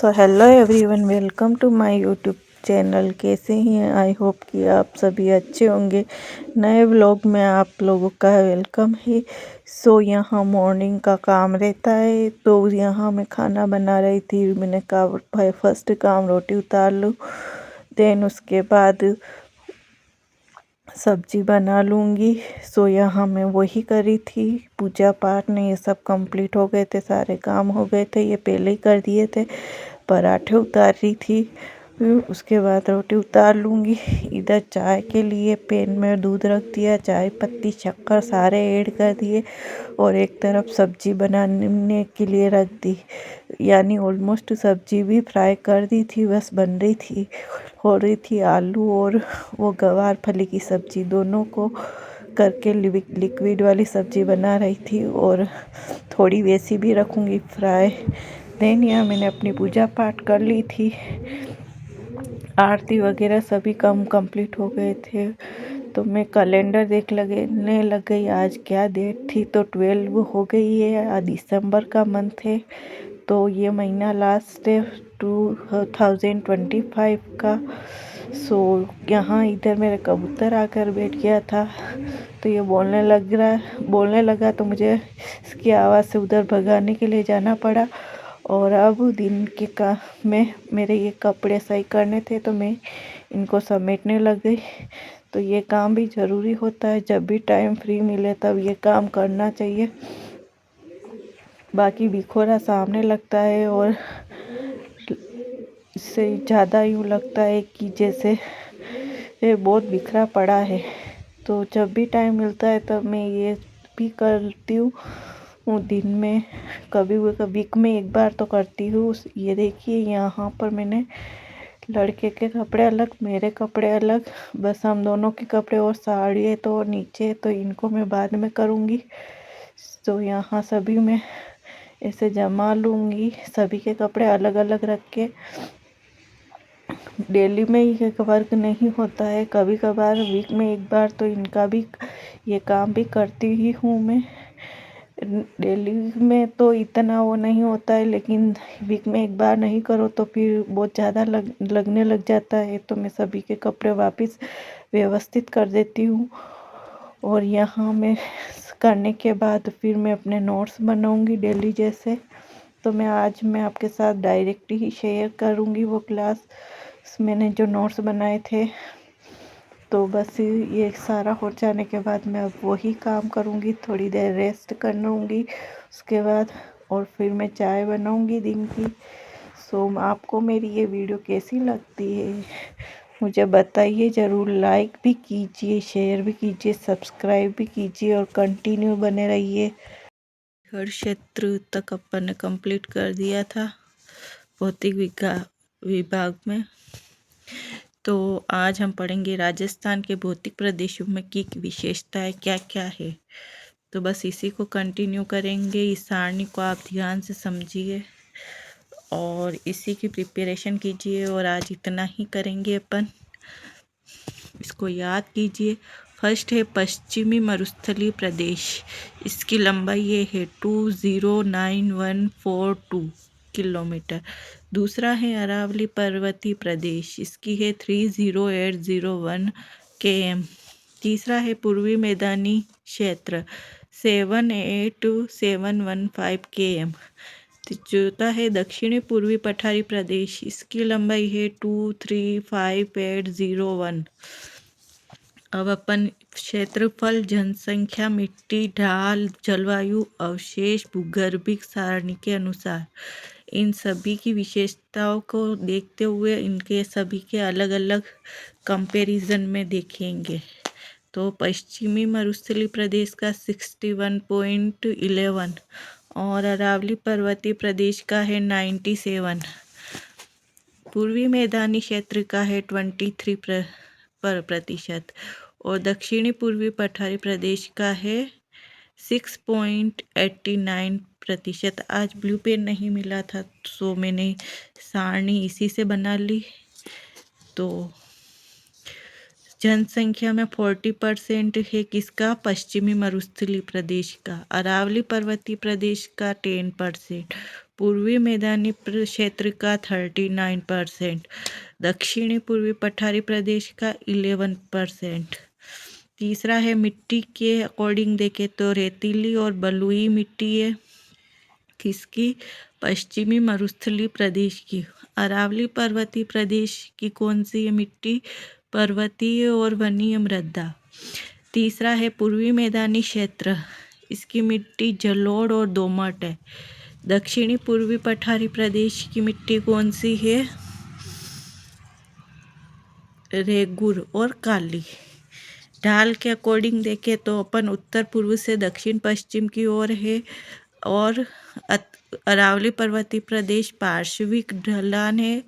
So hello everyone, welcome to my YouTube channel. कैसे हैं? I hope कि आप सभी अच्छे होंगे। नए व्लॉग में आप लोगों का वेलकम है। सो यहाँ मॉर्निंग का काम रहता है, तो यहाँ मैं खाना बना रही थी। मैंने कहा भाई फर्स्ट काम रोटी उतार लूँ, देन उसके बाद सब्जी बना लूँगी। सो यहाँ मैं वही करी थी। पूजा पाठ ने ये सब कंप्लीट हो गए थे, सारे काम हो गए थे, ये पहले ही कर दिए थे। पराठे उतार रही थी, फिर उसके बाद रोटी उतार लूँगी। इधर चाय के लिए पैन में दूध रख दिया, चाय पत्ती शक्कर सारे ऐड कर दिए और एक तरफ सब्जी बनाने के लिए रख दी। यानी ऑलमोस्ट सब्जी भी फ्राई कर दी थी, बस बन रही थी। हो रही थी आलू और वो गवार फली की सब्जी, दोनों को करके लिक्विड वाली सब्जी बना रही थी और थोड़ी वैसी भी रखूँगी फ्राई। देन यहाँ मैंने अपनी पूजा पाठ कर ली थी, आरती वगैरह सभी काम कंप्लीट हो गए थे। तो मैं कैलेंडर देखने लग गई, आज क्या डेट थी, तो 12 हो गई है। आज दिसंबर का मंथ है, तो ये महीना लास्ट है 2025 का। सो यहाँ इधर मेरा कबूतर आकर बैठ गया था, तो ये बोलने लगा, तो मुझे इसकी आवाज़ से उधर भगाने के लिए जाना पड़ा। और अब दिन के काम में मेरे ये कपड़े सही करने थे, तो मैं इनको समेटने लग गई। तो ये काम भी ज़रूरी होता है, जब भी टाइम फ्री मिले तब ये काम करना चाहिए। बाकी बिखोरा सामने लगता है और इससे ज़्यादा यूँ लगता है कि जैसे ये बहुत बिखरा पड़ा है। तो जब भी टाइम मिलता है तब मैं ये भी करती हूँ। दिन में कभी वीक में एक बार तो करती हूँ। ये देखिए यहाँ पर मैंने लड़के के कपड़े अलग, मेरे कपड़े अलग, बस हम दोनों के कपड़े और साड़ी है तो नीचे, तो इनको मैं बाद में करूँगी। तो यहाँ सभी में ऐसे जमा लूँगी, सभी के कपड़े अलग अलग रख के। डेली में ये वर्क नहीं होता है, कभी कभार वीक में एक बार तो इनका भी ये काम भी करती ही हूँ मैं। डेली में तो इतना वो नहीं होता है, लेकिन वीक में एक बार नहीं करो तो फिर बहुत ज़्यादा लगने लग जाता है। तो मैं सभी के कपड़े वापस व्यवस्थित कर देती हूँ। और यहाँ मैं करने के बाद फिर मैं अपने नोट्स बनाऊँगी डेली जैसे। तो मैं आपके साथ डायरेक्ट ही शेयर करूँगी वो क्लास मैंने जो नोट्स बनाए थे। तो बस ये सारा हो जाने के बाद मैं अब वही काम करूँगी, थोड़ी देर रेस्ट कर लूँगी उसके बाद, और फिर मैं चाय बनाऊँगी दिन की। सो आपको मेरी ये वीडियो कैसी लगती है मुझे बताइए ज़रूर। लाइक भी कीजिए, शेयर भी कीजिए, सब्सक्राइब भी कीजिए और कंटिन्यू बने रहिए। हर क्षेत्र तक अपन ने कंप्लीट कर दिया था भौतिक विभाग में। तो आज हम पढ़ेंगे राजस्थान के भौतिक प्रदेशों में की विशेषताएं क्या क्या है। तो बस इसी को कंटिन्यू करेंगे। इस सारणी को आप ध्यान से समझिए और इसी की प्रिपरेशन कीजिए। और आज इतना ही करेंगे अपन, इसको याद कीजिए। फर्स्ट है पश्चिमी मरुस्थलीय प्रदेश, इसकी लंबाई ये है 209,142 किलोमीटर। दूसरा है अरावली पर्वतीय प्रदेश, इसकी है 30,801 km। तीसरा है पूर्वी मैदानी क्षेत्र 78,715 km। चौथा है दक्षिणी पूर्वी पठारी प्रदेश, इसकी लंबाई है 235801। अब अपन क्षेत्रफल, जनसंख्या, मिट्टी, ढाल, जलवायु, अवशेष, भूगर्भिक सारणी के अनुसार इन सभी की विशेषताओं को देखते हुए इनके सभी के अलग अलग कंपैरिजन में देखेंगे। तो पश्चिमी मरुस्थलीय प्रदेश का 61.11 और अरावली पर्वतीय प्रदेश का है 97। पूर्वी मैदानी क्षेत्र का है 23% और दक्षिणी पूर्वी पठारी प्रदेश का है 6.89%। आज ब्लू पेन नहीं मिला था, तो मैंने सारणी इसी से बना ली। तो जनसंख्या में 40% है किसका? पश्चिमी मरुस्थलीय प्रदेश का। अरावली पर्वतीय प्रदेश का 10%। पूर्वी मैदानी क्षेत्र का 39%, दक्षिणी पूर्वी पठारी प्रदेश का 11%। तीसरा है मिट्टी के अकॉर्डिंग देखें तो रेतीली और बलुई मिट्टी है किसकी, पश्चिमी मरुस्थलीय प्रदेश की। अरावली पर्वतीय प्रदेश की कौन सी है मिट्टी, पर्वतीय और वनीय मृदा। तीसरा है पूर्वी मैदानी क्षेत्र, इसकी मिट्टी जलोढ़ और दोमट है। दक्षिणी पूर्वी पठारी प्रदेश की मिट्टी कौन सी है, रेगुर और काली। ढाल के अकॉर्डिंग देखें तो अपन उत्तर पूर्व से दक्षिण पश्चिम की ओर है और अरावली पर्वतीय प्रदेश पार्श्विक ढलान है।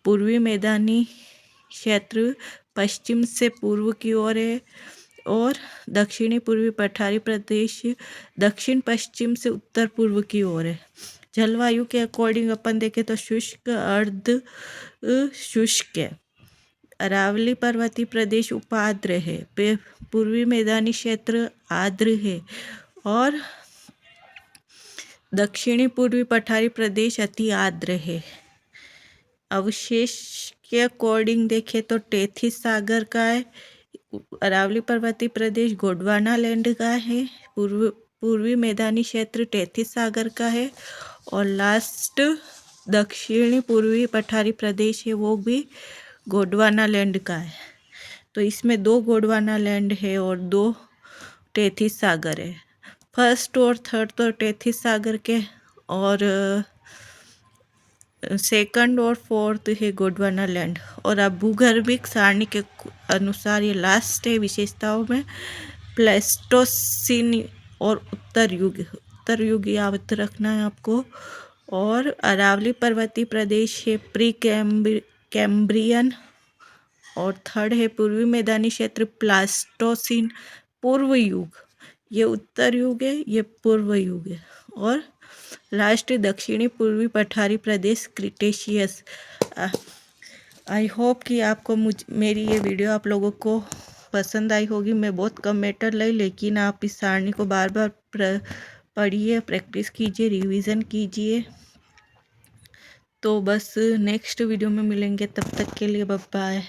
पूर्वी मैदानी क्षेत्र पश्चिम से पूर्व की ओर है और दक्षिणी पूर्वी पठारी प्रदेश दक्षिण पश्चिम से उत्तर पूर्व की ओर है। जलवायु के अकॉर्डिंग अपन देखें तो शुष्क अर्ध शुष्क है। अरावली पर्वतीय प्रदेश उपाद्र है, पूर्वी मैदानी क्षेत्र आर्द्र है और दक्षिणी पूर्वी पठारी प्रदेश अति आर्द्र है। अवशेष के अकॉर्डिंग देखें तो टेथिस सागर का है, अरावली पर्वतीय प्रदेश गोंडवाना लैंड का है, पूर्वी मैदानी क्षेत्र टेथिस सागर का है और लास्ट दक्षिणी पूर्वी पठारी प्रदेश है वो भी गोंडवाना लैंड का है। तो इसमें 2 गोंडवाना लैंड है और 2 टेथिस सागर है। फर्स्ट और थर्ड तो टेथिस सागर के और सेकंड और फोर्थ है गोंडवाना लैंड। और अब भूगर्भिक सारणी के अनुसार ये लास्ट है विशेषताओं में प्लेस्टोसीन और उत्तर युग याद रखना है आपको। और अरावली पर्वतीय प्रदेश है प्री कैम्ब्रियन और थर्ड है पूर्वी मैदानी क्षेत्र प्लास्टोसीन पूर्व युग, ये उत्तर युग है, ये पूर्व युग है। और लास्ट दक्षिणी पूर्वी पठारी प्रदेश क्रिटेशियस। आई होप कि आपको मेरी ये वीडियो आप लोगों को पसंद आई होगी। मैं बहुत कम मैटर लाई, लेकिन आप इस सारणी को बार बार पढ़िए, प्रैक्टिस कीजिए, रिवीजन कीजिए। तो बस नेक्स्ट वीडियो में मिलेंगे, तब तक के लिए बाय बाय।